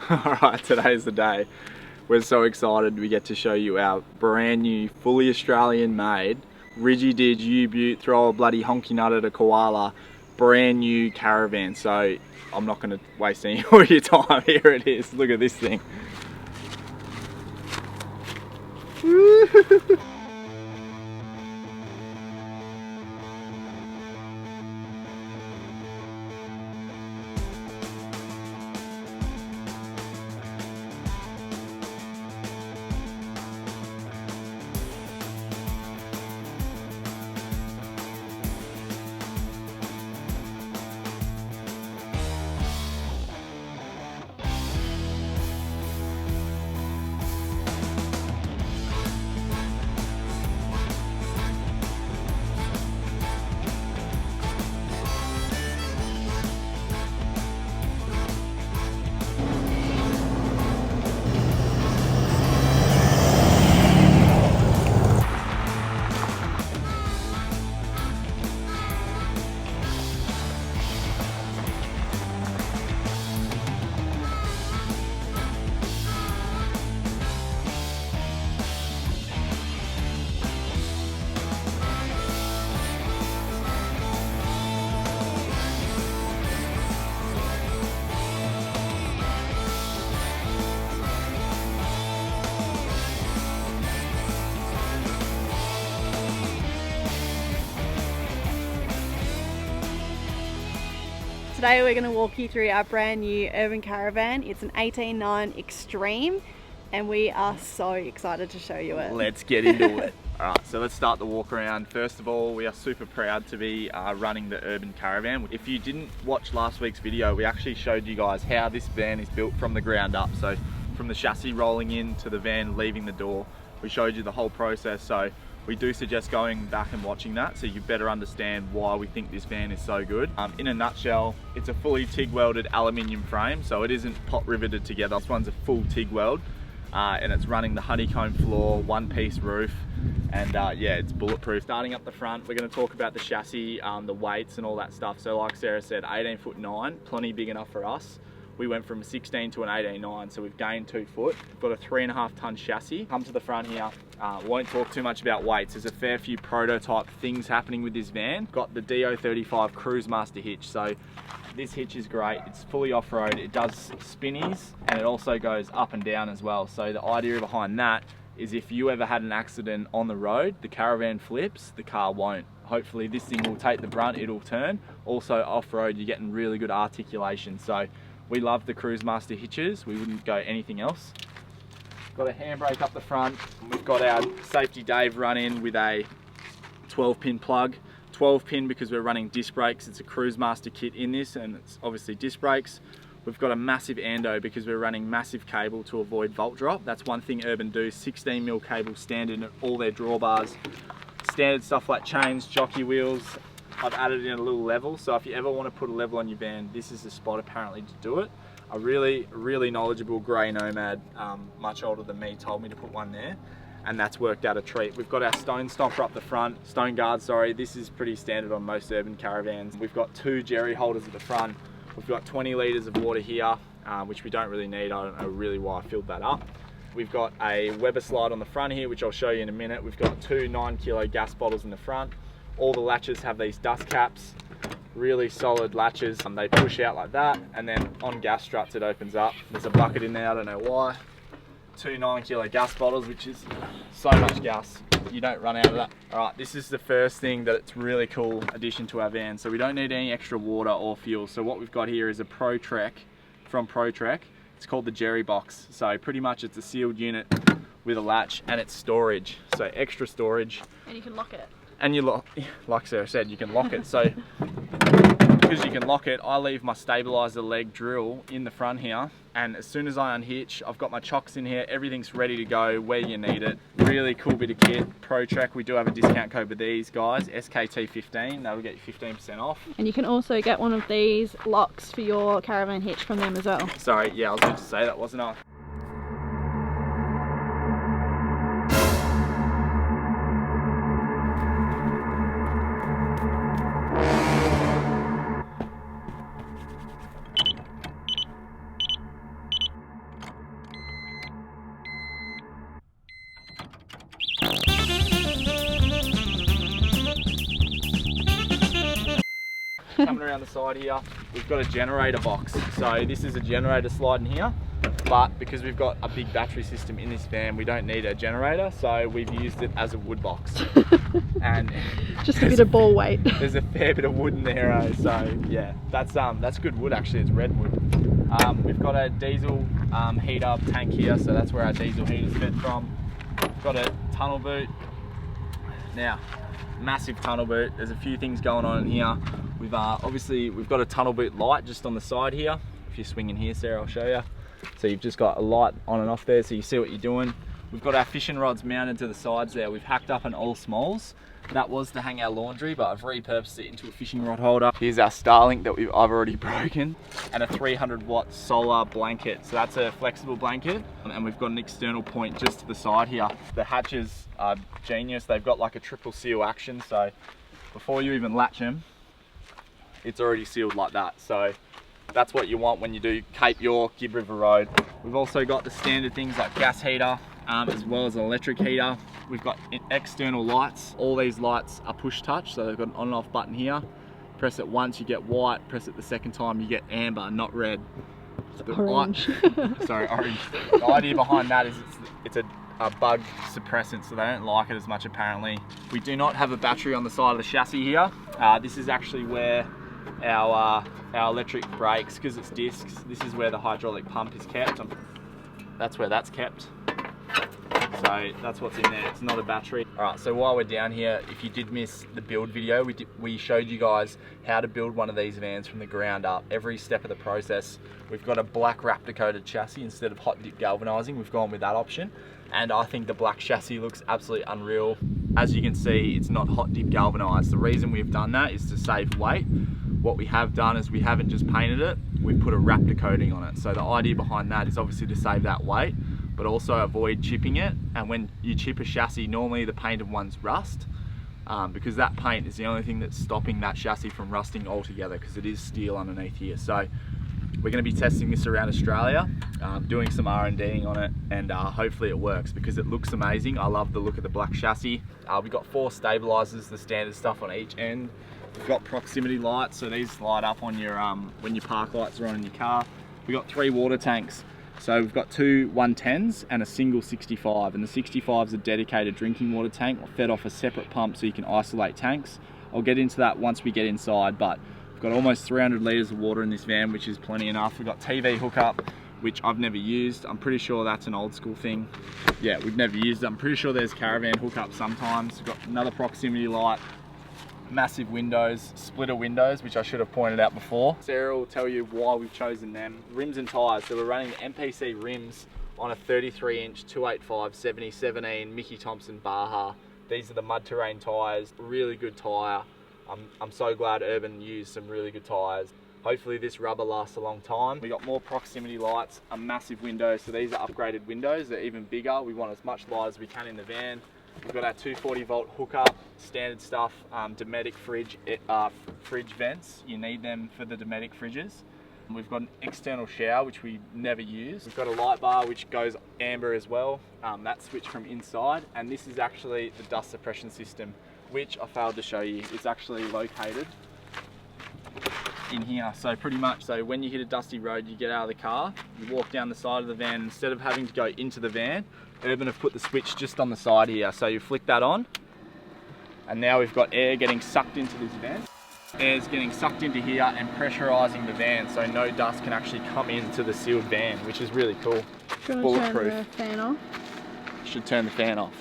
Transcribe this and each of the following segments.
Alright, today's the day. We're so excited we get to show you our brand new, fully Australian made, Ridgy Didge U-Butte, throw a bloody honky nut at a koala, brand new caravan. So I'm not going to waste any more of your time. Here it is, look at this thing. Today we're going to walk you through our brand new Urban Caravan. It's an 18.9 Xtreme and we are so excited to show you it. Let's get into it. Alright, so let's start the walk around. First of all, we are super proud to be running the Urban Caravan. If you didn't watch last week's video, we actually showed you guys how this van is built from the ground up. So from the chassis rolling in to the van leaving the door, we showed you the whole process. So we do suggest going back and watching that so you better understand why we think this van is so good. In a nutshell, it's a fully TIG welded aluminium frame, so it isn't pot riveted together. This one's a full TIG weld and it's running the honeycomb floor, one piece roof, and yeah, it's bulletproof. Starting up the front, we're going to talk about the chassis, the weights and all that stuff. So like Sarah said, 18'9", plenty big enough for us. We went from a 16 to an 18.9, so we've gained 2 foot. We've got a 3.5 ton chassis. Come to the front here, won't talk too much about weights. There's a fair few prototype things happening with this van. Got the DO35 Cruise Master hitch, so this hitch is great. It's fully off-road, it does spinnies, and it also goes up and down as well. So the idea behind that is if you ever had an accident on the road, the caravan flips, the car won't. Hopefully this thing will take the brunt, it'll turn. Also off-road, you're getting really good articulation. So we love the Cruise Master hitches. We wouldn't go anything else. Got a handbrake up the front. We've got our Safety Dave run in with a 12-pin plug. 12-pin because we're running disc brakes. It's a Cruise Master kit in this, and it's obviously disc brakes. We've got a massive ando because we're running massive cable to avoid volt drop. That's one thing Urban do. 16mm cable standard in all their drawbars. Standard stuff like chains, jockey wheels. I've added in a little level, so if you ever want to put a level on your van, this is the spot apparently to do it. A really knowledgeable grey nomad, much older than me, told me to put one there, and that's worked out a treat. We've got our stone stopper up the front, stone guard, sorry. This is pretty standard on most Urban Caravans. We've got 2 jerry holders at the front. We've got 20 litres of water here, which we don't really need. I don't know really why I filled that up. We've got a Weber slide on the front here, which I'll show you in a minute. We've got 2 9-kilo gas bottles in the front. All the latches have these dust caps, really solid latches. They push out like that, and then on gas struts it opens up. There's a bucket in there, I don't know why. 2 9-kilo gas bottles, which is so much gas, you don't run out of that. All right, this is the first thing that it's really cool addition to our van. So we don't need any extra water or fuel. So what we've got here is a ProTrek from ProTrek. It's called the Jerry Box. So pretty much it's a sealed unit with a latch, and it's storage. So extra storage. And you can lock it. And you like Sarah said, you can lock it. So because you can lock it, I leave my stabilizer leg drill in the front here, and as soon as I unhitch, I've got my chocks in here, everything's ready to go where you need it. Really cool bit of kit. ProTrek, we do have a discount code with these guys, SKT15, that'll get you 15% off. And you can also get one of these locks for your caravan hitch from them as well. Sorry, yeah, I was meant to say that, wasn't I? coming around the side here, we've got a generator box. So this is a generator slide in here, but because we've got a big battery system in this van, we don't need a generator, so we've used it as a wood box. And just a bit of ball weight. There's a fair bit of wood in there, so yeah, that's good wood actually. It's redwood. We've got a diesel heater tank here, so that's where our diesel heater's fed from. We've got a tunnel boot. Now, massive tunnel boot. There's a few things going on in here. We've obviously we've got a tunnel boot light just on the side here. If you swing in here, Sarah, I'll show you. So you've just got a light on and off there, so you see what you're doing. We've got our fishing rods mounted to the sides there. We've hacked up an all smalls. That was to hang our laundry, but I've repurposed it into a fishing rod holder. Here's our Starlink that I've already broken, and a 300-watt solar blanket. So that's a flexible blanket, and we've got an external point just to the side here. The hatches are genius. They've got like a triple seal action, so before you even latch them, it's already sealed like that. So that's what you want when you do Cape York, Gibb River Road. We've also got the standard things like gas heater, as well as an electric heater. We've got external lights. All these lights are push touch, so they've got an on and off button here. Press it once, you get white. Press it the second time, you get amber, not red. Orange. Sorry, orange. The idea behind that is it's a bug suppressant, so they don't like it as much apparently. We do not have a battery on the side of the chassis here. This is actually where our electric brakes, because it's discs, this is where the hydraulic pump is kept. That's where that's kept. So that's what's in there, it's not a battery. All right, so while we're down here, if you did miss the build video, we showed you guys how to build one of these vans from the ground up, every step of the process. We've got a black Raptor coated chassis instead of hot dip galvanizing. We've gone with that option, and I think the black chassis looks absolutely unreal. As you can see, it's not hot dip galvanized. The reason we've done that is to save weight. What we have done is we haven't just painted it, we've put a Raptor coating on it. So the idea behind that is obviously to save that weight, but also avoid chipping it. And when you chip a chassis, normally the painted ones rust, because that paint is the only thing that's stopping that chassis from rusting altogether, because it is steel underneath here. So we're going to be testing this around Australia, doing some R&Ding on it, and hopefully it works, because it looks amazing. I love the look of the black chassis. We've got 4 stabilizers, the standard stuff on each end. We've got proximity lights, so these light up on your when your park lights are on in your car. We've got 3 water tanks. So we've got 2 110s and a single 65, and the 65 is a dedicated drinking water tank fed off a separate pump so you can isolate tanks. I'll get into that once we get inside, but we've got almost 300 litres of water in this van, which is plenty enough. We've got TV hookup, which I've never used. I'm pretty sure that's an old school thing. Yeah, we've never used it. I'm pretty sure there's caravan hookup sometimes. We've got another proximity light, massive windows, splitter windows, which I should have pointed out before. Sarah will tell you why we've chosen them. Rims and tyres, so we're running MPC rims on a 33-inch 285 7017 Mickey Thompson Baja. These are the mud terrain tyres, really good tyre. I'm so glad Urban used some really good tyres. Hopefully this rubber lasts a long time. We got more proximity lights, a massive window, so these are upgraded windows, they're even bigger. We want as much light as we can in the van. We've got our 240 volt hookup, standard stuff, Dometic fridge vents. You need them for the Dometic fridges. We've got an external shower, which we never use. We've got a light bar, which goes amber as well. That's switched from inside. And this is actually the dust suppression system, which I failed to show you. It's actually located in here. So pretty much, so when you hit a dusty road, you get out of the car, you walk down the side of the van, instead of having to go into the van, Urban have put the switch just on the side here. So you flick that on, and now we've got air getting sucked into this vent. Air's getting sucked into here and pressurizing the van, so no dust can actually come into the sealed van, which is really cool. Bulletproof. Turn the fan off? Should turn the fan off.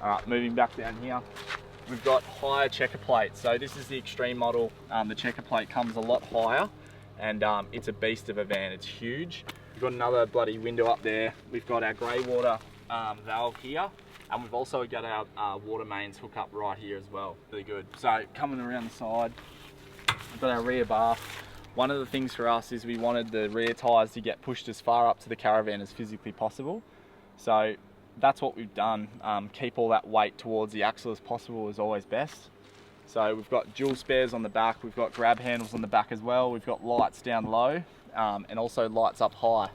All right, moving back down here. We've got higher checker plates. So this is the Extreme model. The checker plate comes a lot higher, and it's a beast of a van. It's huge. We've got another bloody window up there. We've got our grey water valve here, and we've also got our water mains hook up right here as well. Really good. So coming around the side, we've got our rear bar. One of the things for us is we wanted the rear tyres to get pushed as far up to the caravan as physically possible. So that's what we've done. Keep all that weight towards the axle as possible is always best. So we've got dual spares on the back, we've got grab handles on the back as well, we've got lights down low, and also lights up high.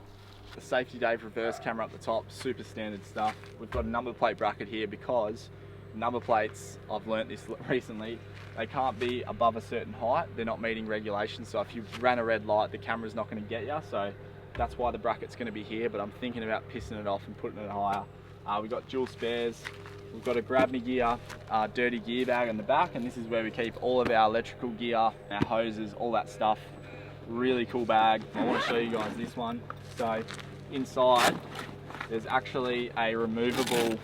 The Safety Dave reverse camera up the top, super standard stuff. We've got a number plate bracket here because number plates, I've learnt this recently, they can't be above a certain height. They're not meeting regulations. So if you ran a red light, the camera's not going to get you. So that's why the bracket's going to be here, but I'm thinking about pissing it off and putting it higher. We've got dual spares. We've got a grab me gear, dirty gear bag in the back, and this is where we keep all of our electrical gear, our hoses, all that stuff. Really cool bag. I want to show you guys this one. So inside, there's actually a removable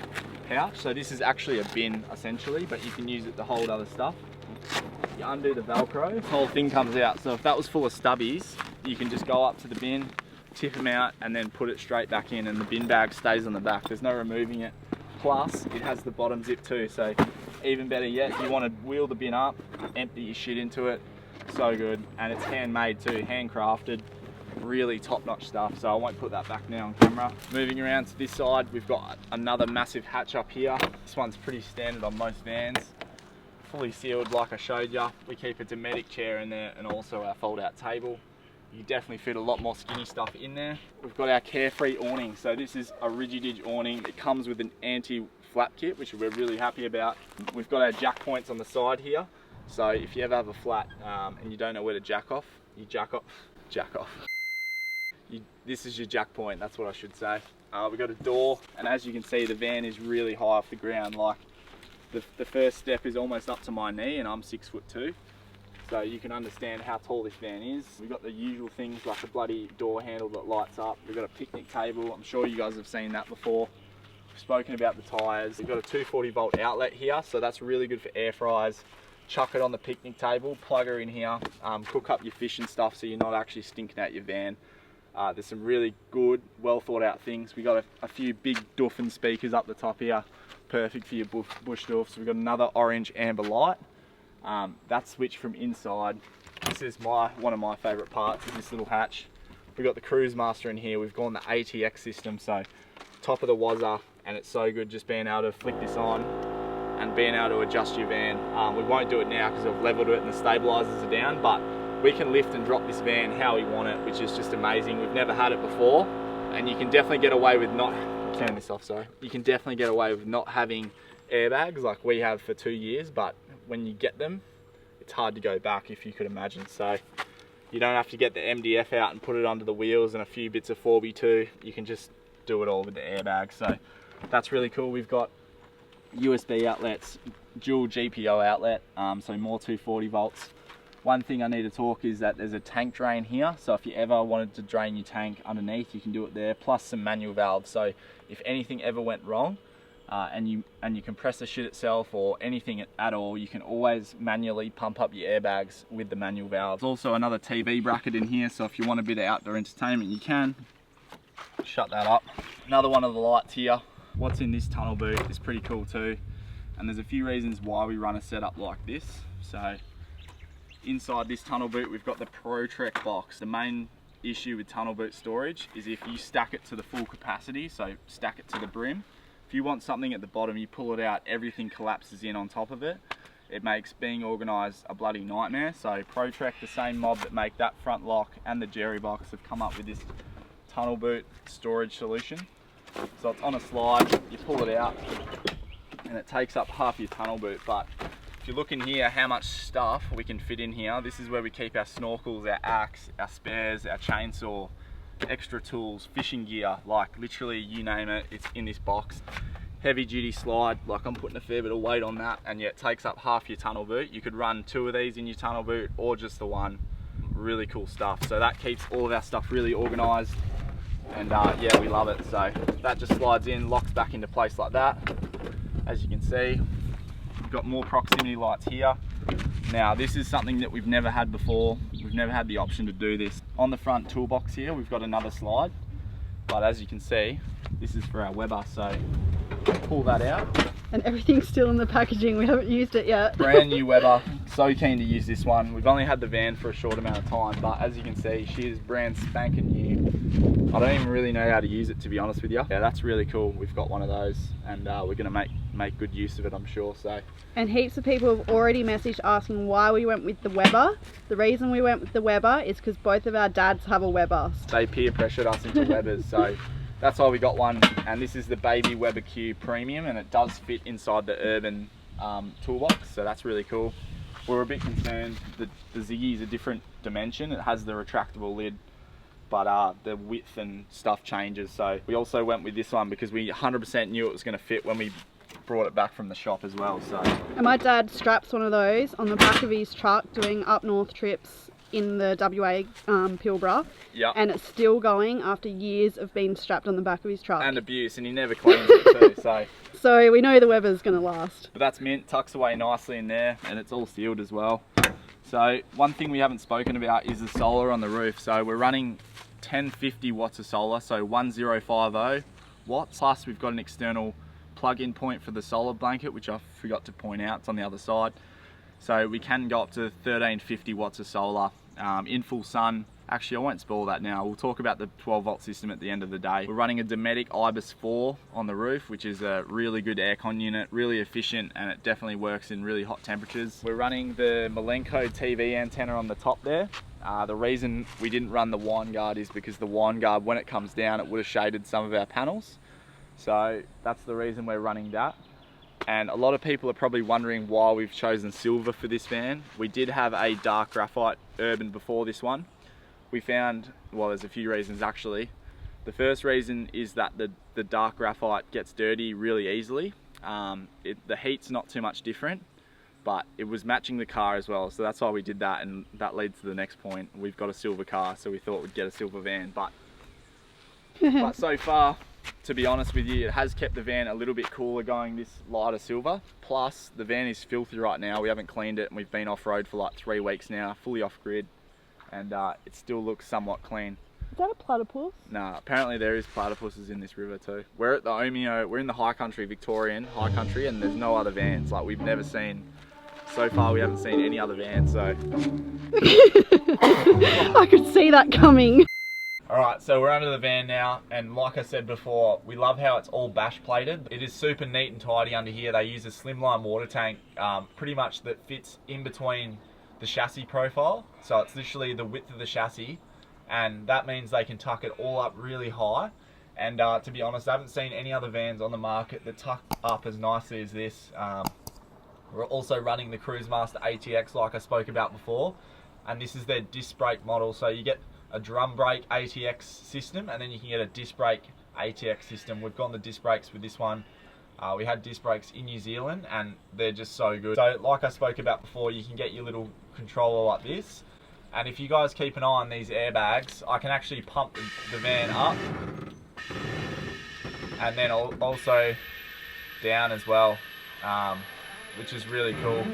pouch. So this is actually a bin essentially, but you can use it to hold other stuff. You undo the Velcro, the whole thing comes out. So if that was full of stubbies, you can just go up to the bin, tip them out, and then put it straight back in, and the bin bag stays on the back. There's no removing it. Plus, it has the bottom zip too. So even better yet, you want to wheel the bin up, empty your shit into it. So good, and it's handmade too, handcrafted, really top-notch stuff. So I won't put that back now on camera. Moving around to this side, we've got another massive hatch up here. This one's pretty standard on most vans, fully sealed like I showed you. We keep a Dometic chair in there and also our fold-out table. You definitely fit a lot more skinny stuff in there. We've got our Carefree awning. So this is a Rigid awning. It comes with an anti-flap kit, which we're really happy about. We've got our jack points on the side here. So if you ever have a flat and you don't know where to jack off, you jack off. This is your jack point, that's what I should say. We've got a door, and as you can see, the van is really high off the ground. Like the first step is almost up to my knee, and I'm 6'2". So you can understand how tall this van is. We've got the usual things like a bloody door handle that lights up. We've got a picnic table. I'm sure you guys have seen that before. We've spoken about the tyres. We've got a 240 volt outlet here, so that's really good for air fryers. Chuck it on the picnic table, plug her in here, cook up your fish and stuff so you're not actually stinking out your van. There's some really good, well thought out things. We got a few big Duffin speakers up the top here, perfect for your bush doofs. We've got another orange amber light. That's switched from inside. This is one of my favourite parts, is this little hatch. We've got the Cruise Master in here. We've gone the ATX system, so top of the wazzer, and it's so good just being able to flick this on and being able to adjust your van. We won't do it now because I've leveled it and the stabilizers are down, but we can lift and drop this van how we want it, which is just amazing. We've never had it before, and you can definitely get away with not, turn this off, sorry. You can definitely get away with not having airbags like we have for 2 years, but when you get them, it's hard to go back, if you could imagine. So you don't have to get the MDF out and put it under the wheels and a few bits of 4x2. You can just do it all with the airbag. So that's really cool. We've got USB outlets, dual GPO outlet, so more 240 volts. One thing I need to talk is that there's a tank drain here, so if you ever wanted to drain your tank underneath, you can do it there, plus some manual valves. So if anything ever went wrong and you compress the shit itself or anything at all, you can always manually pump up your airbags with the manual valves. There's also another TV bracket in here, so if you want a bit of outdoor entertainment, you can. Shut that up. Another one of the lights here. What's in this tunnel boot is pretty cool too, and there's a few reasons why we run a setup like this. So inside this tunnel boot, we've got the ProTrek box. The main issue with tunnel boot storage is if you stack it to the full capacity, so stack it to the brim. If you want something at the bottom, you pull it out, everything collapses in on top of it. It makes being organised a bloody nightmare. So ProTrek, the same mob that make that front lock and the Jerry box, have come up with this tunnel boot storage solution. So it's on a slide, you pull it out, and it takes up half your tunnel boot. But if you look in here how much stuff we can fit in here, this is where we keep our snorkels, our axe, our spares, our chainsaw, extra tools, fishing gear, like literally you name it, it's in this box. Heavy duty slide, like I'm putting a fair bit of weight on that, and yet it takes up half your tunnel boot. You could run 2 of these in your tunnel boot or just the one. Really cool stuff. So that keeps all of our stuff really organised, and yeah, we love it. So that just slides in, locks back into place like that. As you can see, we've got more proximity lights here. Now this is something that we've never had before. We've never had the option to do this. On the front toolbox here, we've got another slide, but as you can see, this is for our Weber. So pull that out. And everything's still in the packaging, we haven't used it yet. Brand new Weber, so keen to use this one. We've only had the van for a short amount of time, but as you can see, she is brand spanking new. I don't even really know how to use it, to be honest with you. Yeah, that's really cool. We've got one of those, and we're gonna make good use of it, I'm sure. So. And heaps of people have already messaged asking why we went with the Weber. The reason we went with the Weber is because both of our dads have a Weber. They peer pressured us into Webers, so that's why we got one. And this is the Baby Weber Q Premium, and it does fit inside the Urban toolbox, so that's really cool. We're a bit concerned that the Ziggy's a different dimension. It has the retractable lid, but the width and stuff changes. So we also went with this one because we 100% knew it was going to fit when we brought it back from the shop as well. So, and my dad straps one of those on the back of his truck doing up north trips in the WA Pilbara. Yep. And it's still going after years of being strapped on the back of his truck. And abuse, and he never cleans it too. So we know the Weber's going to last. But that's mint, tucks away nicely in there, and it's all sealed as well. So one thing we haven't spoken about is the solar on the roof. So we're running 1050 watts of solar, so 1050 watts. Plus we've got an external plug-in point for the solar blanket, which I forgot to point out, it's on the other side. So we can go up to 1350 watts of solar in full sun. Actually, I won't spoil that now. We'll talk about the 12 volt system at the end of the day. We're running a Dometic IBIS 4 on the roof, which is a really good aircon unit, really efficient, and it definitely works in really hot temperatures. We're running the Malenko TV antenna on the top there. The reason we didn't run the wine guard is because the wine guard, when it comes down, it would have shaded some of our panels. So that's the reason we're running that. And a lot of people are probably wondering why we've chosen silver for this van. We did have a dark graphite Urban before this one. We found, well, there's a few reasons actually. The first reason is that the dark graphite gets dirty really easily. The heat's not too much different, but it was matching the car as well. So that's why we did that, and that leads to the next point. We've got a silver car, so we thought we'd get a silver van. But so far, to be honest with you, it has kept the van a little bit cooler going this lighter silver. Plus, the van is filthy right now. We haven't cleaned it, and we've been off-road for like 3 weeks now, fully off-grid, and it still looks somewhat clean. Is that a platypus? No, apparently there is platypuses in this river too. We're at the Omeo, we're in the high country, Victorian high country, and there's no other vans. Like, we've never seen, so far we haven't seen any other vans, so. I could see that coming. Alright, so we're under the van now, and like I said before, we love how it's all bash plated. It is super neat and tidy under here. They use a slimline water tank, pretty much that fits in between the chassis profile. So it's literally the width of the chassis, and that means they can tuck it all up really high. And to be honest, I haven't seen any other vans on the market that tuck up as nicely as this. We're also running the Cruisemaster ATX like I spoke about before, and this is their disc brake model. So you get a drum brake ATX system, and then you can get a disc brake ATX system. We've gone the disc brakes with this one. We had disc brakes in New Zealand, and they're just so good. So like I spoke about before, you can get your little controller like this, and if you guys keep an eye on these airbags, I can actually pump the van up and then also down as well, which is really cool.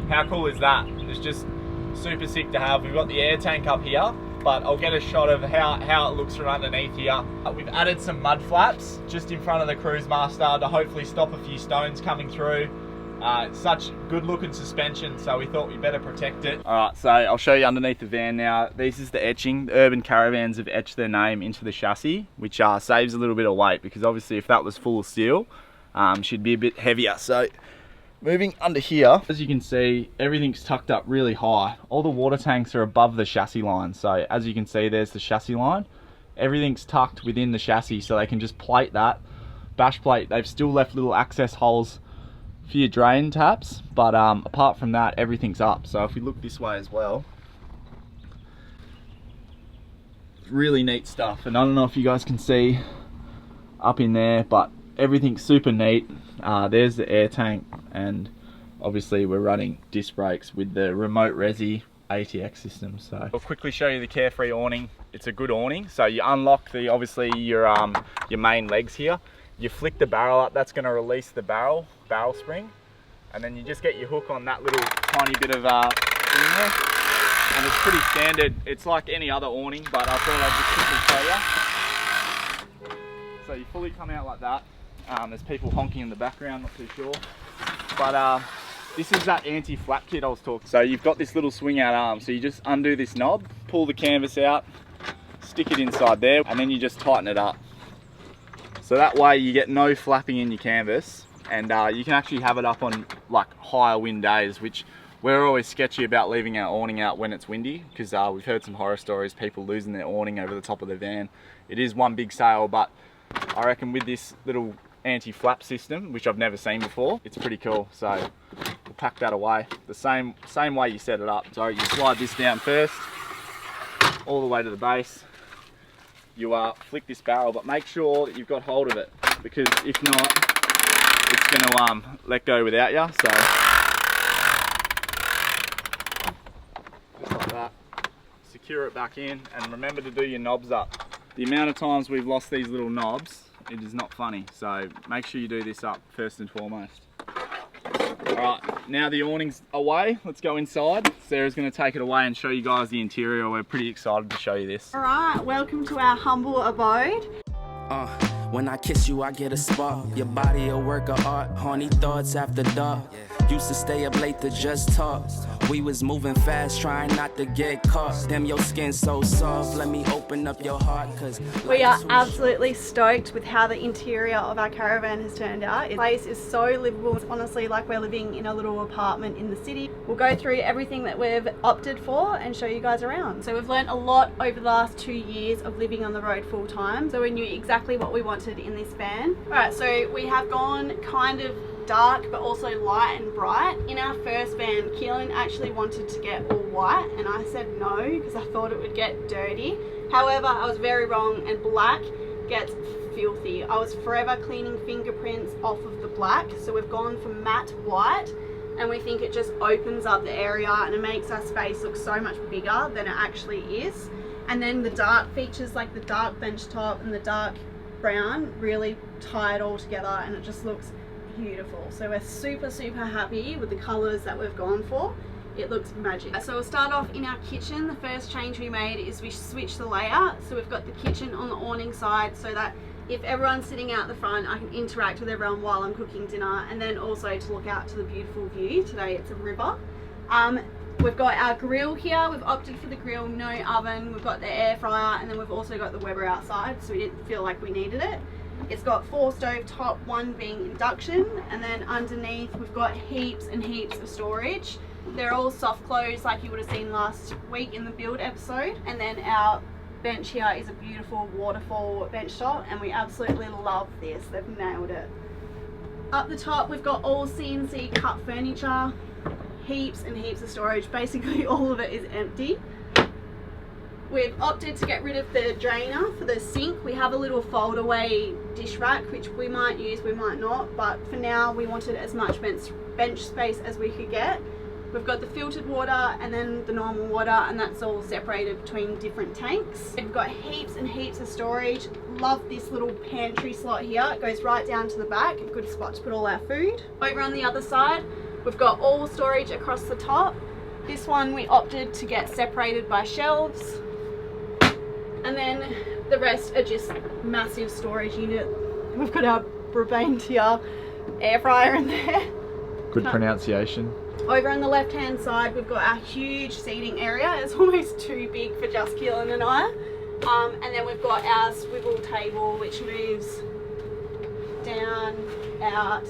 How cool is that? It's just super sick to have. We've got the air tank up here, but I'll get a shot of how it looks from underneath here. We've added some mud flaps just in front of the Cruisemaster to hopefully stop a few stones coming through. It's such good looking suspension, so we thought we better protect it. Alright, so I'll show you underneath the van now. This is the etching. The Urban Caravans have etched their name into the chassis, which saves a little bit of weight, because obviously if that was full of steel, should be a bit heavier. So moving under here, as you can see, everything's tucked up really high. All the water tanks are above the chassis line. So as you can see, there's the chassis line. Everything's tucked within the chassis, so they can just plate that, bash plate. They've still left little access holes for your drain taps, but apart from that, everything's up. So if we look this way as well, really neat stuff. And I don't know if you guys can see up in there, but everything's super neat. There's the air tank, and obviously we're running disc brakes with the remote resi ATX system. So I'll quickly show you the Carefree awning. It's a good awning. So you unlock obviously your main legs here. You flick the barrel up, that's going to release the barrel spring, and then you just get your hook on that little tiny bit of thing there, and it's pretty standard. It's like any other awning, but I thought I'd just quickly show you. So you fully come out like that. There's people honking in the background, not too sure, but this is that anti-flap kit I was talking. So you've got this little swing out arm, so you just undo this knob, pull the canvas out, stick it inside there, and then you just tighten it up. So that way you get no flapping in your canvas, and you can actually have it up on like higher wind days, which We're always sketchy about leaving our awning out when it's windy, because we've heard some horror stories, people losing their awning over the top of their van. It is one big sail, but I reckon with this little anti-flap system, which I've never seen before, it's pretty cool. So we'll pack that away the same way you set it up. So you slide this down first, all the way to the base. You flick this barrel, but make sure that you've got hold of it, because if not, it's going to let go without you. So just like that, secure it back in, and remember to do your knobs up. The amount of times we've lost these little knobs, it is not funny. So make sure you do this up first and foremost. Alright, now the awning's away, let's go inside. Sarah's going to take it away and show you guys the interior. We're pretty excited to show you this. Alright, welcome to our humble abode. When I kiss you, I get a spark. Your body a work of art. Horny thoughts after dark. Used to stay up late to just talk. We was moving fast, trying not to get caught. Damn, your skin so soft. Let me open up your heart, cause we are absolutely stoked with how the interior of our caravan has turned out. The place is so livable. It's honestly like we're living in a little apartment in the city. We'll go through everything that we've opted for and show you guys around. So we've learned a lot over the last 2 years of living on the road full time. So we knew exactly what we wanted in this van. Alright, so we have gone kind of dark but also light and bright. In our first van, Keelan actually wanted to get all white and I said no because I thought it would get dirty. However, I was very wrong, and black gets filthy. I was forever cleaning fingerprints off of the black, so we've gone for matte white, and we think it just opens up the area and it makes our space look so much bigger than it actually is. And then the dark features like the dark bench top and the dark brown really tie it all together and it just looks beautiful. So we're super happy with the colors that we've gone for. It looks magic. So we'll start off in our kitchen. The first change we made is we switched the layout. So we've got the kitchen on the awning side so that if everyone's sitting out the front, I can interact with everyone while I'm cooking dinner, and then also to look out to the beautiful view. Today it's a river. We've got our grill here. We've opted for the grill, no oven. We've got the air fryer, and then we've also got the Weber outside, so we didn't feel like we needed it. It's got 4 stove top, 1 being induction, and then underneath we've got heaps and heaps of storage. They're all soft close like you would have seen last week in the build episode. And then our bench here is a beautiful waterfall bench top, and we absolutely love this. They've nailed it. Up the top we've got all CNC cut furniture, heaps and heaps of storage. Basically all of it is empty. We've opted to get rid of the drainer for the sink. We have a little fold away dish rack which we might use, we might not, but for now we wanted as much bench space as we could get. We've got the filtered water and then the normal water, and that's all separated between different tanks. We've got heaps and heaps of storage. Love this little pantry slot here. It goes right down to the back, a good spot to put all our food. Over on the other side, we've got all storage across the top. This one we opted to get separated by shelves. And then the rest are just massive storage unit. We've got our Brabant here, air fryer in there. Good pronunciation. Over on the left hand side we've got our huge seating area. It's almost too big for just Keelan and I. And then we've got our swivel table which moves down, out.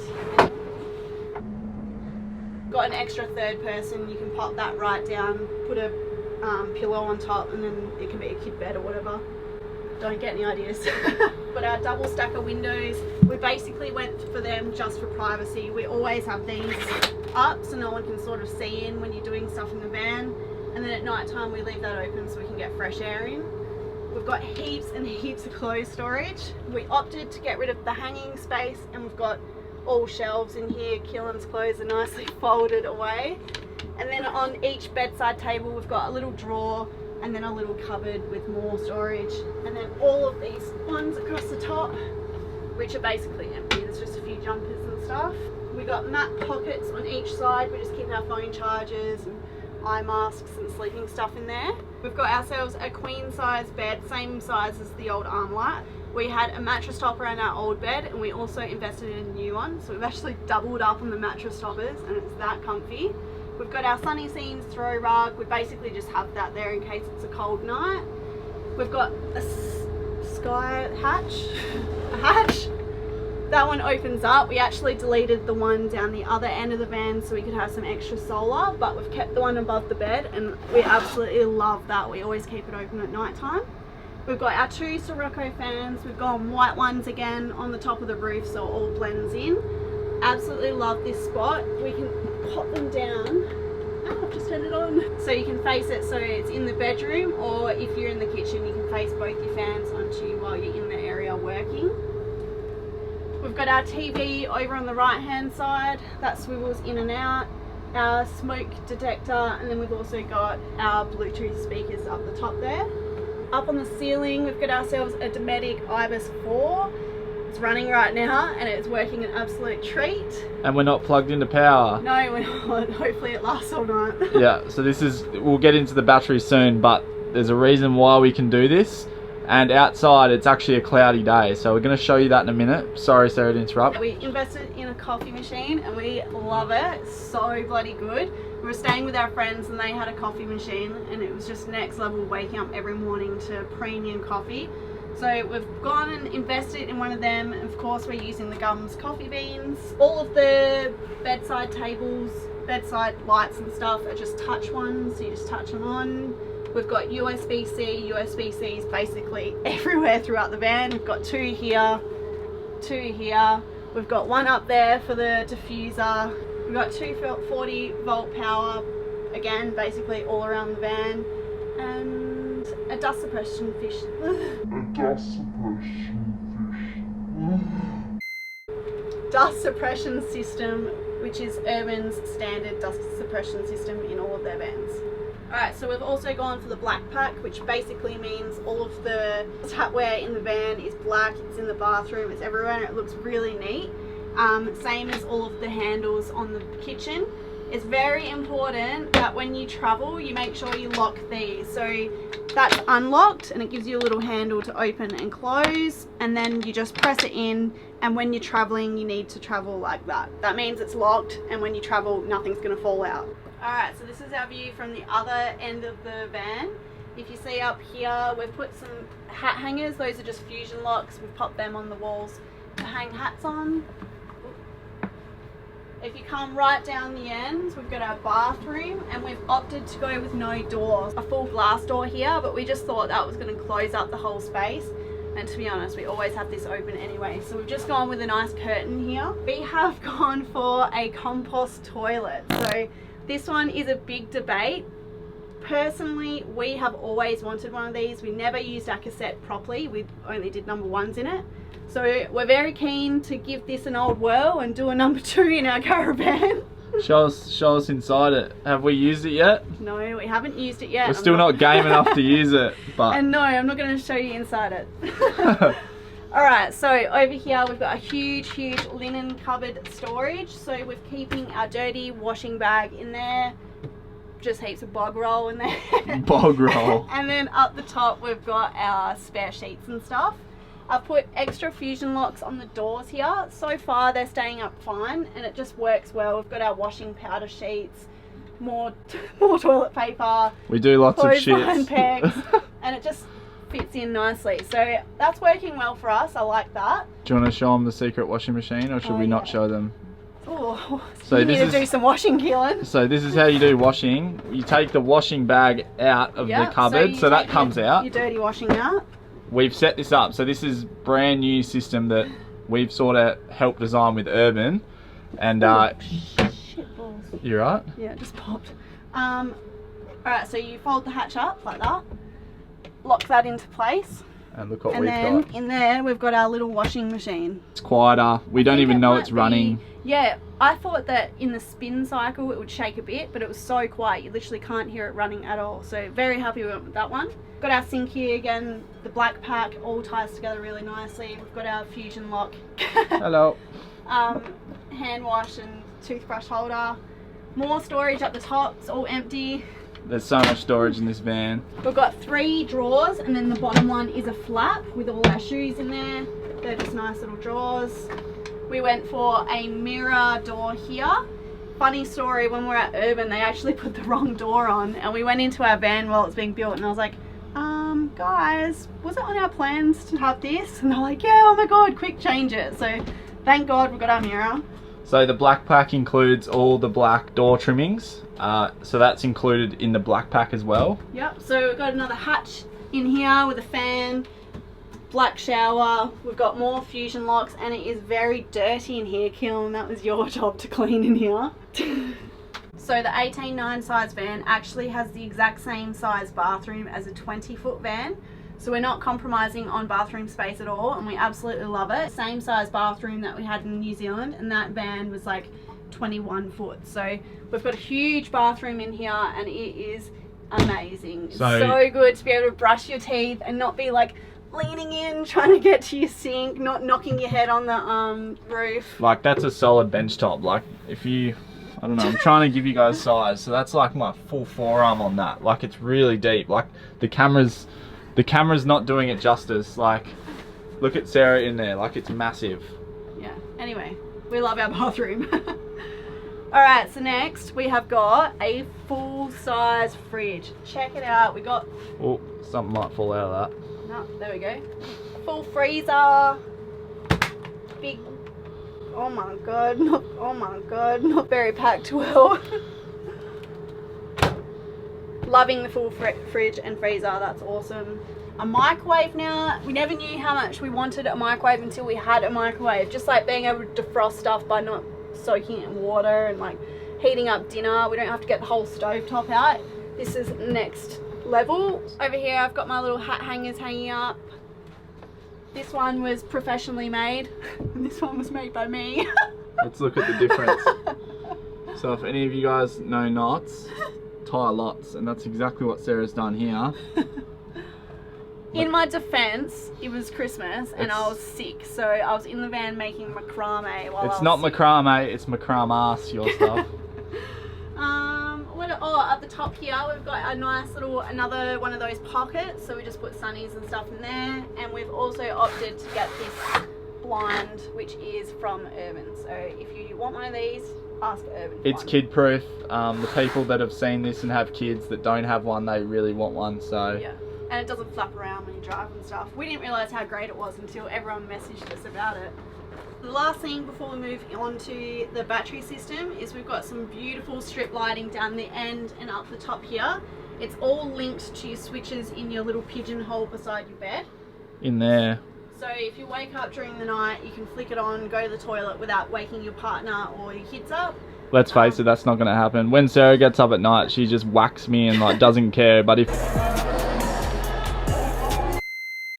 Got an extra third person, you can pop that right down, put a pillow on top, and then it can be a kid bed or whatever. Don't get any ideas. But our double stacker windows, we basically went for them just for privacy. We always have these up so no one can sort of see in when you're doing stuff in the van, and then at night time we leave that open so we can get fresh air in. We've got heaps and heaps of clothes storage. We opted to get rid of the hanging space, and we've got all shelves in here. Keelan's clothes are nicely folded away. And then on each bedside table we've got a little drawer and then a little cupboard with more storage, and then all of these ones across the top which are basically empty. There's just a few jumpers and stuff. We got matte pockets on each side. We just keep our phone chargers and eye masks and sleeping stuff in there. We've got ourselves a queen size bed, same size as the old armorlite. We had a mattress topper on our old bed, and we also invested in a new one, so we've actually doubled up on the mattress toppers and it's that comfy. We've got our sunny scenes throw rug. We basically just have that there in case it's a cold night. We've got a sky hatch, that one opens up. We actually deleted the one down the other end of the van so we could have some extra solar, but we've kept the one above the bed and we absolutely love that. We always keep it open at night time. We've got our 2 Sirocco fans. We've gone white ones again on the top of the roof so it all blends in. Absolutely love this spot. We can pop them down. Oh, I've just turned it on. So you can face it so it's in the bedroom, or if you're in the kitchen you can face both your fans onto you while you're in the area working. We've got our TV over on the right hand side that swivels in and out, our smoke detector, and then we've also got our Bluetooth speakers up the top there. Up on the ceiling we've got ourselves a Dometic Ibis 4. It's running right now and it's working an absolute treat. And we're not plugged into power. No, we're not. Hopefully it lasts all night. Yeah, so this is, we'll get into the battery soon, but there's a reason why we can do this. And outside it's actually a cloudy day, so we're going to show you that in a minute. Sorry Sarah to interrupt. We invested in a coffee machine and we love it. It's so bloody good. We were staying with our friends and they had a coffee machine and it was just next level, waking up every morning to premium coffee. So we've gone and invested in one of them. Of course we're using the Gums coffee beans. All of the bedside tables, bedside lights and stuff are just touch ones, so you just touch them on. We've got USB-C, USB-Cs basically everywhere throughout the van. We've got 2 here, 2 here. We've got one up there for the diffuser. We've got 240 volt power, again, basically all around the van. And a dust suppression fish. Dust suppression system, which is Urban's standard dust suppression system in all of their vans. Alright, so we've also gone for the black pack, which basically means all of the tapware in the van is black, it's in the bathroom, it's everywhere, and it looks really neat. Same as all of the handles on the kitchen. It's very important that when you travel, you make sure you lock these. So that's unlocked and it gives you a little handle to open and close, and then you just press it in, and when you're traveling, you need to travel like that. That means it's locked, and when you travel, nothing's gonna fall out. Alright, so this is our view from the other end of the van. If you see up here, we've put some hat hangers. Those are just fusion locks. We've popped them on the walls to hang hats on. If you come right down the end, we've got our bathroom, and we've opted to go with no doors. A full glass door here, but we just thought that was going to close up the whole space. And to be honest, we always have this open anyway. So we've just gone with a nice curtain here. We have gone for a compost toilet. So this one is a big debate. Personally, we have always wanted one of these. We never used our cassette properly. We only did number 1s in it. So we're very keen to give this an old whirl and do a number 2 in our caravan. Show us inside it. Have we used it yet? No, we haven't used it yet. We're still not game enough to use it, but... And no, I'm not going to show you inside it. Alright, so over here we've got a huge linen cupboard storage. So we're keeping our dirty washing bag in there. Just heaps of bog roll in there. Bog roll. And then up the top we've got our spare sheets and stuff. I've put extra fusion locks on the doors here. So far they're staying up fine and it just works well. We've got our washing powder sheets, more toilet paper. We do lots of clothesline shits. pegs, and it just fits in nicely. So that's working well for us. I like that. Do you want to show them the secret washing machine, or should we not show them? Oh, so you need to do some washing, Keelan. So this is how you do washing. You take the washing bag out of the cupboard, so that comes out. Your dirty washing out. We've set this up. So this is brand new system that we've sort of helped design with Urban. And shit balls. You right? Yeah, it just popped. Alright, so you fold the hatch up like that. Lock that into place. And look what we've got. And then in there we've got our little washing machine. It's quieter. We don't even know it's running. Yeah, I thought that in the spin cycle it would shake a bit, but it was so quiet you literally can't hear it running at all. So very happy we went with that one. Got our sink here again, the black pack all ties together really nicely. We've got our fusion lock. Hello. Hand wash and toothbrush holder. More storage at the top, it's all empty. There's so much storage in this van. We've got 3 drawers, and then the bottom one is a flap with all our shoes in there. They're just nice little drawers. We went for a mirror door here. Funny story, when we were at Urban, they actually put the wrong door on, and we went into our van while it was being built, and I was like, guys, was it on our plans to have this? And they're like, yeah, oh my god, quick, change it. So Thank God we got our mirror. So the black pack includes all the black door trimmings. So that's included in the black pack as well. Yep, so we've got another hatch in here with a fan, black shower. We've got more fusion locks, and it is very dirty in here, Keelan. That was your job to clean in here. So the 18.9 size van actually has the exact same size bathroom as a 20-foot van. So we're not compromising on bathroom space at all, and we absolutely love it. Same size bathroom that we had in New Zealand, and that van was like 21 foot. So we've got a huge bathroom in here, and it is amazing. It's so good to be able to brush your teeth and not be like leaning in trying to get to your sink, not knocking your head on the roof. Like, that's a solid bench top. Like, if you, I don't know, I'm trying to give you guys size, so that's like my full forearm on that. Like, it's really deep. Like, the camera's not doing it justice. Like, look at Sarah in there. Like, it's massive. Yeah, anyway, we love our bathroom. Alright, so next we have got a full-size fridge. Check it out. We got... Oh, something might fall out of that. No, there we go. Full freezer. Big... Oh my god, not very packed well. Loving the full fridge and freezer, that's awesome. A microwave now. We never knew how much we wanted a microwave until we had a microwave. Just like being able to defrost stuff by not soaking it in water and like heating up dinner. We don't have to get the whole stove top out. This is next level. Over here I've got my little hat hangers hanging up. This one was professionally made. This one was made by me. Let's look at the difference. So if any of you guys know knots, tie lots, and that's exactly what Sarah's done here. In my defense, it was Christmas and I was sick, so I was in the van making macrame while it's not macrame, it's macrame, your stuff. At the top here we've got a nice little, another one of those pockets, so we just put sunnies and stuff in there, and we've also opted to get this blind, which is from Urban. So if you want one of these, ask Urban. It's kid proof. The people that have seen this and have kids that don't have one, they really want one, so. Yeah. And it doesn't flap around when you drive and stuff. We didn't realise how great it was until everyone messaged us about it. The last thing before we move on to the battery system is we've got some beautiful strip lighting down the end and up the top here. It's all linked to your switches in your little pigeonhole beside your bed. In there. So if you wake up during the night, you can flick it on, go to the toilet without waking your partner or your kids up. Let's face it, that's not going to happen. When Sarah gets up at night, she just whacks me and like doesn't care. But if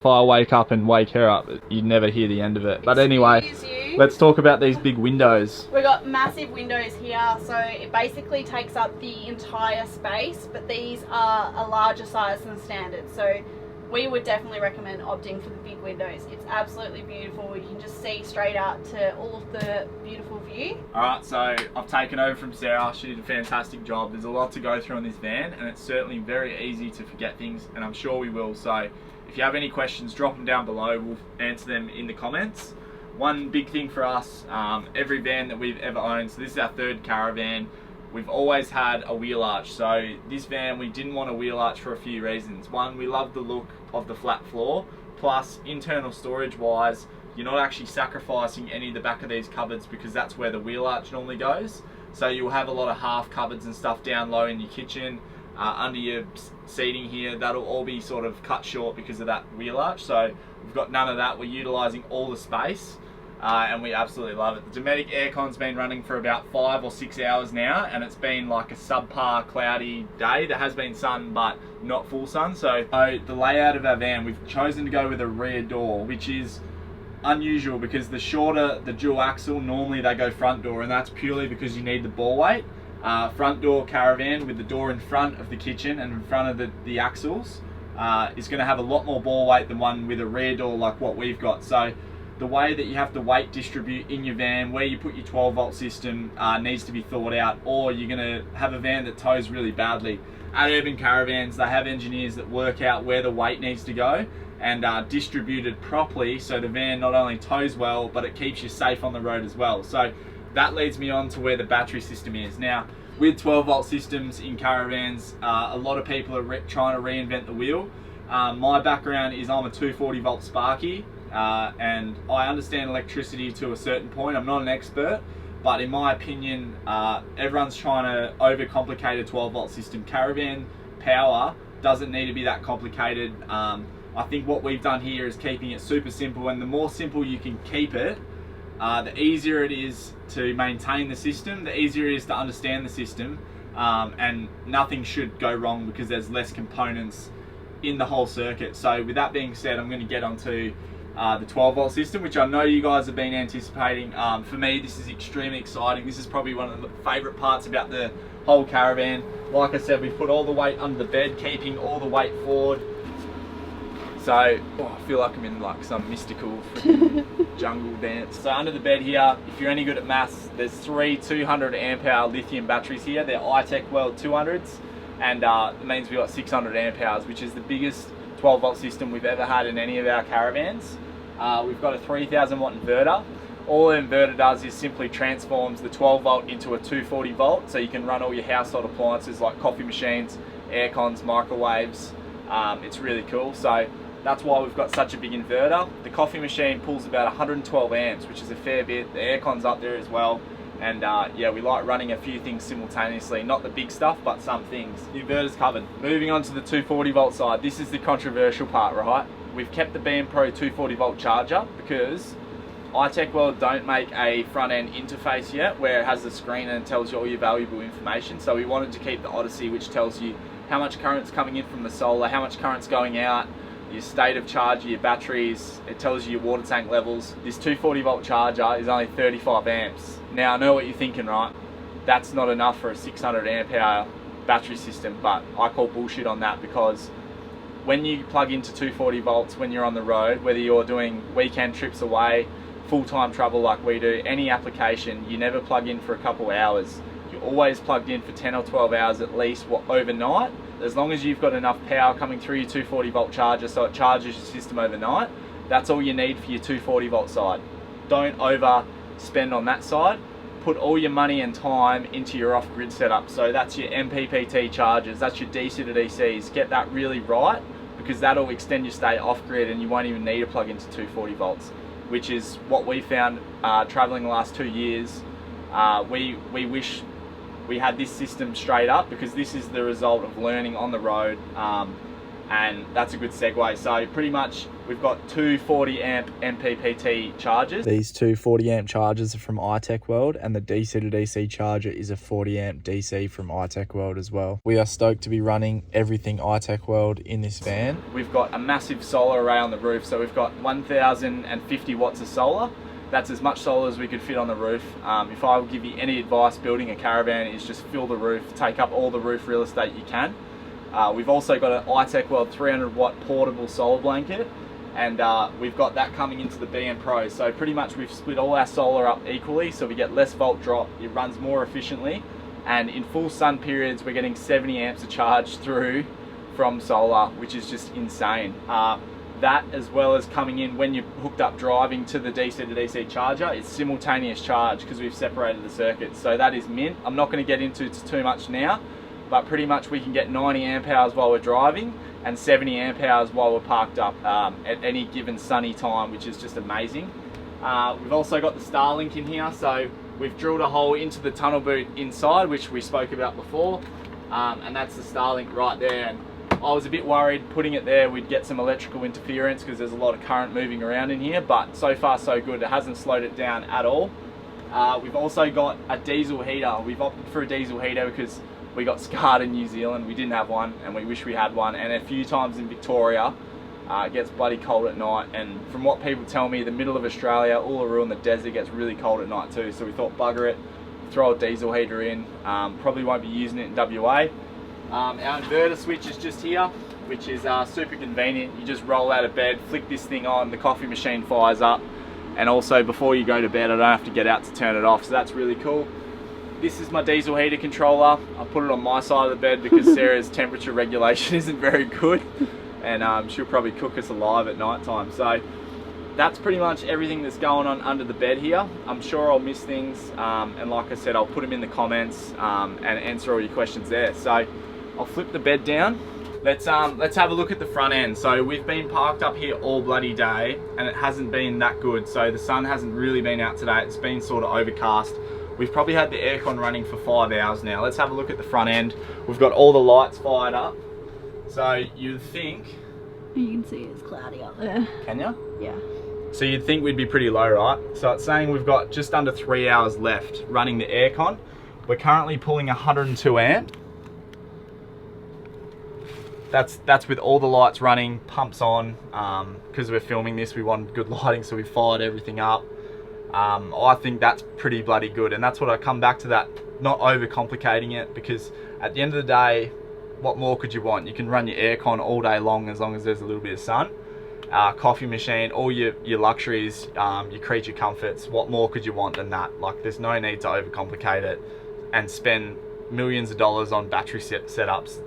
I wake up and wake her up, you'd never hear the end of it. But anyway, let's talk about these big windows. We've got massive windows here, so it basically takes up the entire space, but these are a larger size than standard. So we would definitely recommend opting for the big windows. It's absolutely beautiful. You can just see straight out to all of the beautiful view. Alright, so I've taken over from Sarah. She did a fantastic job. There's a lot to go through on this van, and it's certainly very easy to forget things, and I'm sure we will. So if you have any questions, drop them down below. We'll answer them in the comments. One big thing for us, every van that we've ever owned, so this is our third caravan, we've always had a wheel arch. So this van, we didn't want a wheel arch for a few reasons. One, we love the look of the flat floor, plus internal storage wise, you're not actually sacrificing any of the back of these cupboards because that's where the wheel arch normally goes. So you'll have a lot of half cupboards and stuff down low in your kitchen, under your seating here. That'll all be sort of cut short because of that wheel arch. So we've got none of that. We're utilising all the space. And we absolutely love it. The Dometic aircon's been running for about 5 or 6 hours now, and it's been like a subpar cloudy day. There has been sun, but not full sun. So the layout of our van, we've chosen to go with a rear door, which is unusual because the shorter the dual axle, normally they go front door, and that's purely because you need the ball weight. Front door caravan with the door in front of the kitchen and in front of the axles is going to have a lot more ball weight than one with a rear door like what we've got. So the way that you have to weight distribute in your van, where you put your 12-volt system needs to be thought out, or you're going to have a van that tows really badly. At Urban Caravans, they have engineers that work out where the weight needs to go and distribute it properly, so the van not only tows well, but it keeps you safe on the road as well. So that leads me on to where the battery system is. Now, with 12-volt systems in caravans, a lot of people are trying to reinvent the wheel. My background is I'm a 240-volt Sparky. and I understand electricity to a certain point. I'm not an expert, but in my opinion, everyone's trying to overcomplicate a 12 volt system. Caravan power doesn't need to be that complicated. I think what we've done here is keeping it super simple, and the more simple you can keep it, the easier it is to maintain the system, the easier it is to understand the system, and nothing should go wrong because there's less components in the whole circuit. So with that being said, I'm going to get onto the 12 volt system, which I know you guys have been anticipating. For me, this is extremely exciting. This is probably one of the favourite parts about the whole caravan. Like I said, we put all the weight under the bed, keeping all the weight forward. So, I feel like I'm in like some mystical jungle dance. So under the bed here, if you're any good at maths, there's 3 200 amp hour lithium batteries here. They're iTech World 200s, and it means we've got 600 amp hours, which is the biggest 12 volt system we've ever had in any of our caravans. We've got a 3000 watt inverter. All the inverter does is simply transforms the 12 volt into a 240 volt, so you can run all your household appliances like coffee machines, air cons, microwaves. It's really cool. So that's why we've got such a big inverter. The coffee machine pulls about 112 amps, which is a fair bit. The air con's up there as well. And yeah, we like running a few things simultaneously. Not the big stuff, but some things. The inverter's covered. Moving on to the 240 volt side. This is the controversial part, right? We've kept the BM Pro 240 volt charger because iTech World don't make a front end interface yet where it has the screen and it tells you all your valuable information. So we wanted to keep the Odyssey, which tells you how much current's coming in from the solar, how much current's going out, your state of charge of your batteries. It tells you your water tank levels. This 240 volt charger is only 35 amps. Now I know what you're thinking, right? That's not enough for a 600 amp hour battery system, but I call bullshit on that, because when you plug into 240 volts when you're on the road, whether you're doing weekend trips away, full-time travel like we do, any application, you never plug in for a couple hours. You're always plugged in for 10 or 12 hours at least overnight. As long as you've got enough power coming through your 240 volt charger so it charges your system overnight, that's all you need for your 240 volt side. Don't overspend on that side. Put all your money and time into your off-grid setup. So that's your MPPT chargers, that's your DC to DCs. Get that really right, because that'll extend your stay off-grid and you won't even need to plug into 240 volts, which is what we found traveling the last 2 years. We wish we had this system straight up, because this is the result of learning on the road, and that's a good segue. So pretty much we've got two 40 amp MPPT chargers. These two 40 amp chargers are from iTech World, and the DC to DC charger is a 40 amp DC from iTech World as well. We are stoked to be running everything iTech World in this van. We've got a massive solar array on the roof, so we've got 1050 watts of solar. That's as much solar as we could fit on the roof. If I would give you any advice building a caravan, is just fill the roof, take up all the roof real estate you can. We've also got an iTech World 300 watt portable solar blanket, and we've got that coming into the BM Pro. So pretty much we've split all our solar up equally, so we get less volt drop, it runs more efficiently, and in full sun periods we're getting 70 amps of charge through from solar, which is just insane. That, as well as coming in when you're hooked up driving to the DC to DC charger, it's simultaneous charge because we've separated the circuits. So that is mint. I'm not going to get into too much now, but pretty much we can get 90 amp hours while we're driving and 70 amp hours while we're parked up at any given sunny time, which is just amazing. We've also got the Starlink in here, so we've drilled a hole into the tunnel boot inside, which we spoke about before, and that's the Starlink right there. And I was a bit worried putting it there we'd get some electrical interference because there's a lot of current moving around in here, but so far so good. It hasn't slowed it down at all. We've also got a diesel heater. We've opted for a diesel heater because we got scarred in New Zealand. We didn't have one and we wish we had one, and a few times in Victoria it gets bloody cold at night, and from what people tell me, the middle of Australia, Uluru in the desert, gets really cold at night too. So we thought, bugger it, throw a diesel heater in. Probably won't be using it in WA. Our inverter switch is just here, which is super convenient. You just roll out of bed, flick this thing on, the coffee machine fires up, and also before you go to bed I don't have to get out to turn it off, so that's really cool. This is my diesel heater controller. I put it on my side of the bed because Sarah's temperature regulation isn't very good, and she'll probably cook us alive at night time. So that's pretty much everything that's going on under the bed here. I'm sure I'll miss things, and like I said, I'll put them in the comments and answer all your questions there. So I'll flip the bed down Let's have a look at the front end. So we've been parked up here all bloody day and it hasn't been that good. So the sun hasn't really been out today. It's been sort of overcast. We've probably had the aircon running for 5 hours now. Let's have a look at the front end. We've got all the lights fired up. So you'd think... You can see it's cloudy up there. Can you? Yeah. So you'd think we'd be pretty low, right? So it's saying we've got just under 3 hours left running the aircon. We're currently pulling 102 amp. That's with all the lights running, pumps on. Because we're filming this, we want good lighting, so we fired everything up. I think that's pretty bloody good, and that's what I come back to, that not overcomplicating it, because at the end of the day, what more could you want? You can run your aircon all day long as there's a little bit of sun. Coffee machine, all your luxuries, your creature comforts, what more could you want than that? Like, there's no need to overcomplicate it and spend millions of dollars on battery setups.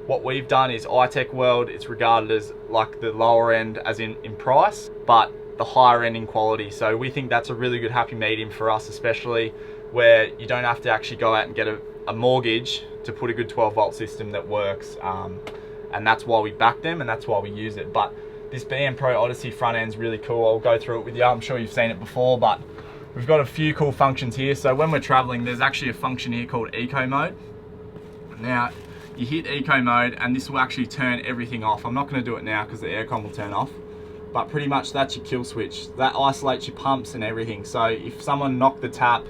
What we've done is iTech World. It's regarded as like the lower end as in price, but the higher end in quality. So we think that's a really good happy medium for us, especially where you don't have to actually go out and get a mortgage to put a good 12 volt system that works. And that's why we back them and that's why we use it. But this BM Pro Odyssey front end is really cool. I'll go through it with you. I'm sure you've seen it before, but we've got a few cool functions here. So when we're traveling, there's actually a function here called Eco Mode. Now, you hit Eco Mode and this will actually turn everything off. I'm not going to do it now because the aircon will turn off. But pretty much that's your kill switch. That isolates your pumps and everything. So if someone knocked the tap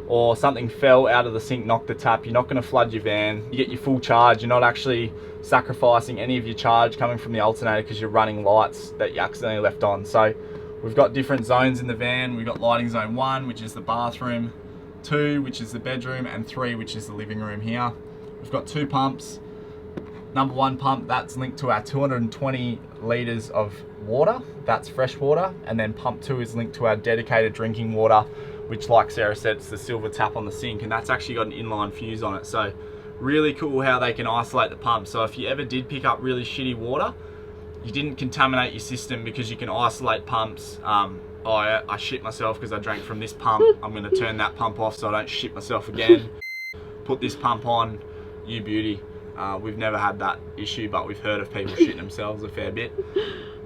or something fell out of the sink, knocked the tap, you're not going to flood your van. You get your full charge. You're not actually sacrificing any of your charge coming from the alternator because you're running lights that you accidentally left on. So we've got different zones in the van. We've got lighting zone 1, which is the bathroom, 2, which is the bedroom, and 3, which is the living room here. We've got 2 pumps. Number 1 pump, that's linked to our 220 litres of water. That's fresh water. And then pump 2 is linked to our dedicated drinking water, which, like Sarah said, it's the silver tap on the sink, and that's actually got an inline fuse on it. So really cool how they can isolate the pump. So if you ever did pick up really shitty water, you didn't contaminate your system because you can isolate pumps. I shit myself because I drank from this pump. I'm going to turn that pump off so I don't shit myself again. Put this pump on, you beauty. We've never had that issue, but we've heard of people shitting themselves a fair bit.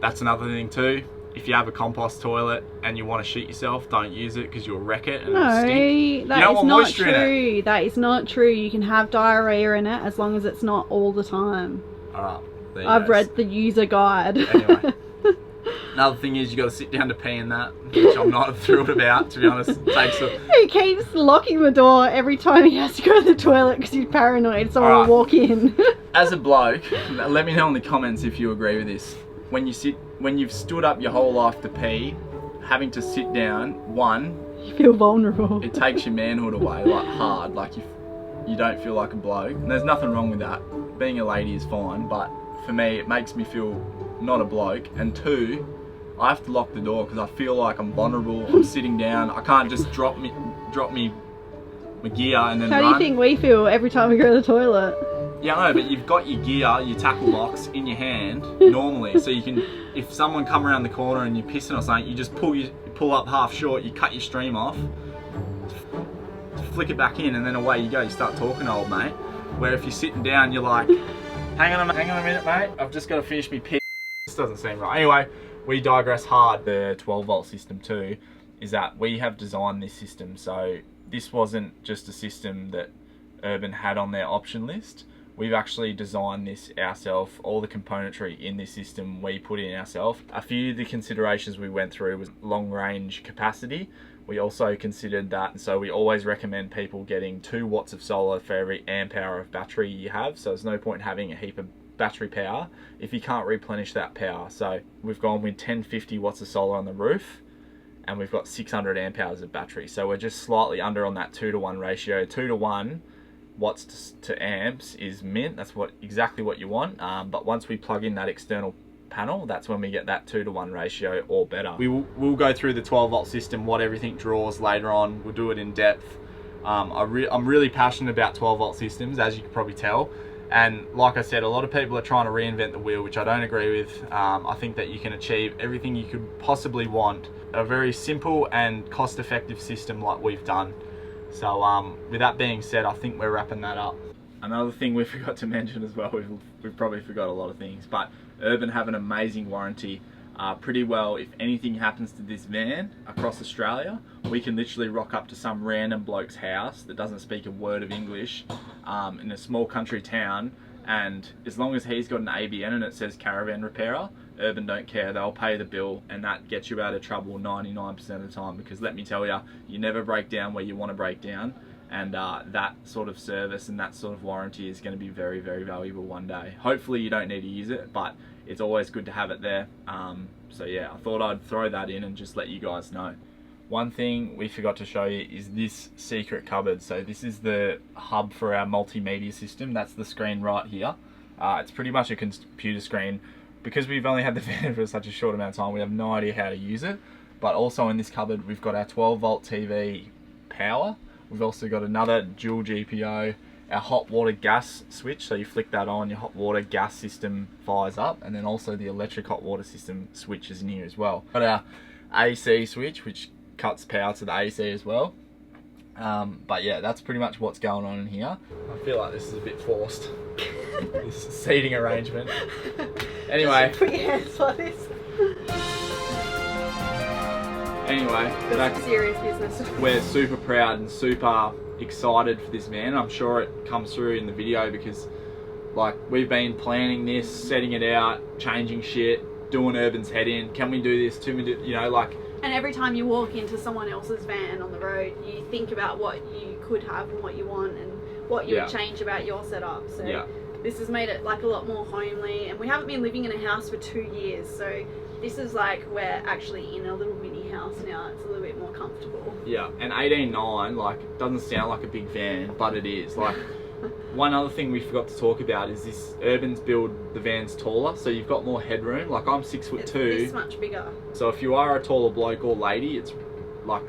That's another thing too. If you have a compost toilet and you want to shit yourself, don't use it because you'll wreck it and it'll stink. That is not true. That is not true. You can have diarrhea in it as long as it's not all the time. Alright, I've read the user guide. Anyway, another thing is you got to sit down to pee in that, which I'm not thrilled about, to be honest. He keeps locking the door every time he has to go to the toilet because he's paranoid someone will walk in. As a bloke, let me know in the comments if you agree with this. When you've stood up your whole life to pee, having to sit down, you feel vulnerable. It takes your manhood away, like hard, like you don't feel like a bloke. And there's nothing wrong with that. Being a lady is fine, but for me, it makes me feel not a bloke. And 2, I have to lock the door because I feel like I'm vulnerable. I'm sitting down. I can't just drop my gear and then run. How do you think we feel every time we go to the toilet? Yeah, I know, but you've got your gear, your tackle box in your hand normally, so you can, if someone come around the corner and you're pissing or something, you just pull up half short, you cut your stream off, flick it back in, and then away you go. You start talking, old mate. Where if you're sitting down, you're like, hang on a minute, mate. I've just got to finish me piss. This doesn't seem right. Anyway, we digress hard. The 12 volt system too is that we have designed this system, so this wasn't just a system that Urban had on their option list. We've actually designed this ourselves. All the componentry in this system we put in ourselves. A few of the considerations we went through was long range capacity. We also considered that, so we always recommend people getting 2 watts of solar for every amp hour of battery you have. So there's no point in having a heap of battery power if you can't replenish that power. So we've gone with 1050 watts of solar on the roof, and we've got 600 amp hours of battery. So we're just slightly under on that 2-to-1 ratio. 2-to-1 watts to amps is mint. That's exactly what you want. But once we plug in that external panel, that's when we get that 2-to-1 ratio or better. We'll go through the 12 volt system, what everything draws later on. We'll do it in depth. I'm really passionate about 12 volt systems, as you can probably tell. And like I said, a lot of people are trying to reinvent the wheel, which I don't agree with. I think that you can achieve everything you could possibly want. A very simple and cost-effective system like we've done. So with that being said, I think we're wrapping that up. Another thing we forgot to mention as well, we've probably forgot a lot of things, but Urban have an amazing warranty. Pretty well, if anything happens to this van across Australia, we can literally rock up to some random bloke's house that doesn't speak a word of English in a small country town, and as long as he's got an ABN and it says caravan repairer, Urban don't care, they'll pay the bill, and that gets you out of trouble 99% of the time, because let me tell you, you never break down where you want to break down, and that sort of service and that sort of warranty is going to be very, very valuable one day. Hopefully you don't need to use it, but it's always good to have it there. So yeah, I thought I'd throw that in and just let you guys know. One thing we forgot to show you is this secret cupboard. So this is the hub for our multimedia system. That's the screen right here. It's pretty much a computer screen. Because we've only had the van for such a short amount of time, we have no idea how to use it. But also in this cupboard, we've got our 12-volt TV power. We've also got another dual GPO, our hot water gas switch, so you flick that on, your hot water gas system fires up, and then also the electric hot water system switch is in here as well. Got our AC switch, which cuts power to the AC as well. But yeah, that's pretty much what's going on in here. I feel like this is a bit forced, this seating arrangement. Anyway. Put your hands like this. Anyway, that's serious business. We're super proud and super excited for this van. I'm sure it comes through in the video, because like we've been planning this, setting it out, changing shit, doing Urban's head in. Can we do this? Can we do, you know, like. And every time you walk into someone else's van on the road, you think about what you could have and what you want and what you would change about your setup. So this has made it like a lot more homely, and we haven't been living in a house for 2 years, so this is like we're actually in a little mini house now. It's a little bit more comfortable. Yeah, and 18.9, like, it doesn't sound like a big van, but it is. Like, one other thing we forgot to talk about is this Urban's build the vans taller, so you've got more headroom. Like, I'm 6'2". It's this much bigger. So if you are a taller bloke or lady, it's like,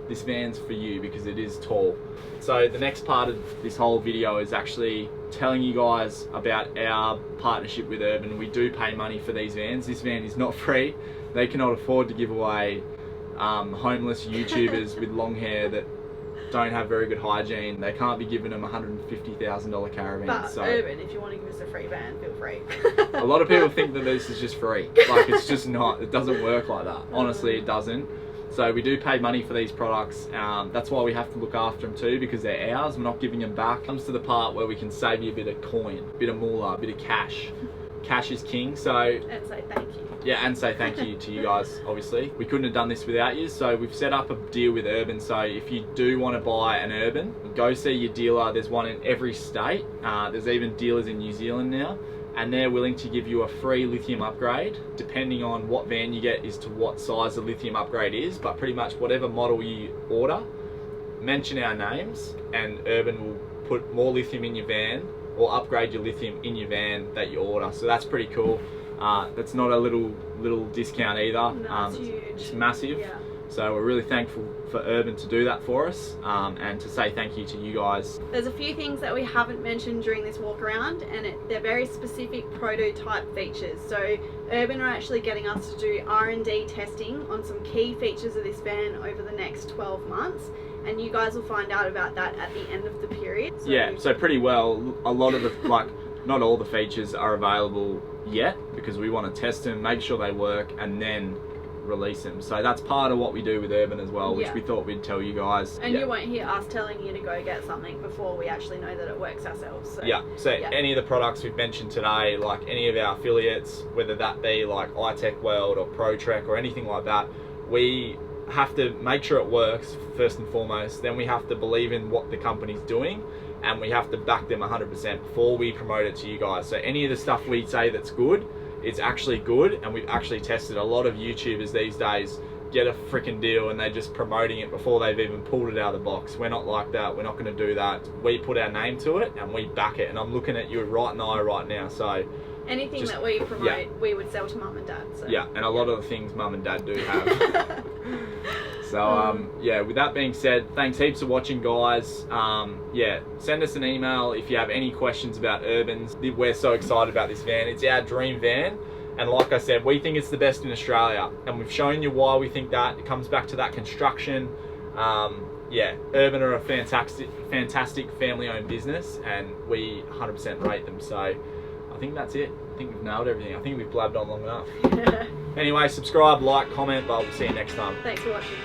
this van's for you because it is tall. So the next part of this whole video is actually telling you guys about our partnership with Urban. We do pay money for these vans. This van is not free. They cannot afford to give away homeless YouTubers with long hair that don't have very good hygiene. They can't be giving them $150,000 caravans. But so Urban, if you want to give us a free van, feel free. A lot of people think that this is just free. Like, it's just not. It doesn't work like that. Honestly, it doesn't. So we do pay money for these products. That's why we have to look after them too, because they're ours. We're not giving them back. Comes to the part where we can save you a bit of coin, a bit of moolah, a bit of cash. Cash is king. So and say thank you. Yeah, and say thank you to you guys, obviously. We couldn't have done this without you, so we've set up a deal with Urban. So if you do want to buy an Urban, go see your dealer. There's one in every state. There's even dealers in New Zealand now, and they're willing to give you a free lithium upgrade, depending on what van you get as to what size the lithium upgrade is. But pretty much whatever model you order, mention our names, and Urban will put more lithium in your van or upgrade your lithium in your van that you order. So that's pretty cool. That's not a little discount either. No, it's huge. It's massive. Yeah. So we're really thankful for Urban to do that for us, and to say thank you to you guys. There's a few things that we haven't mentioned during this walk around, and they're very specific prototype features. So Urban are actually getting us to do R&D testing on some key features of this van over the next 12 months, and you guys will find out about that at the end of the period. So yeah, so pretty well, a lot of the, like, not all the features are available yet, because we want to test them, make sure they work, and then release them. So that's part of what we do with Urban as well, which we thought we'd tell you guys. And you won't hear us telling you to go get something before we actually know that it works ourselves. So, so any of the products we've mentioned today, like any of our affiliates, whether that be like iTech World or ProTrek or anything like that, we have to make sure it works first and foremost. Then we have to believe in what the company's doing, and we have to back them 100% before we promote it to you guys. So any of the stuff we say that's good, it's actually good, and we've actually tested. A lot of YouTubers these days get a freaking deal and they're just promoting it before they've even pulled it out of the box. We're not like that. We're not going to do that. We put our name to it and we back it, and I'm looking at you right in the eye right now. So anything that we promote, we would sell to mum and dad. So. Yeah, and a lot of the things mum and dad do have. So yeah, with that being said, thanks heaps for watching, guys. Yeah, send us an email if you have any questions about Urbans. We're so excited about this van. It's our dream van, and like I said, we think it's the best in Australia, and we've shown you why we think that. It comes back to that construction. yeah, Urban are a fantastic family-owned business, and we 100% rate them. So I think that's it. I think we've nailed everything. I think we've blabbed on long enough. Anyway, subscribe, like, comment, but we'll see you next time. Thanks for watching.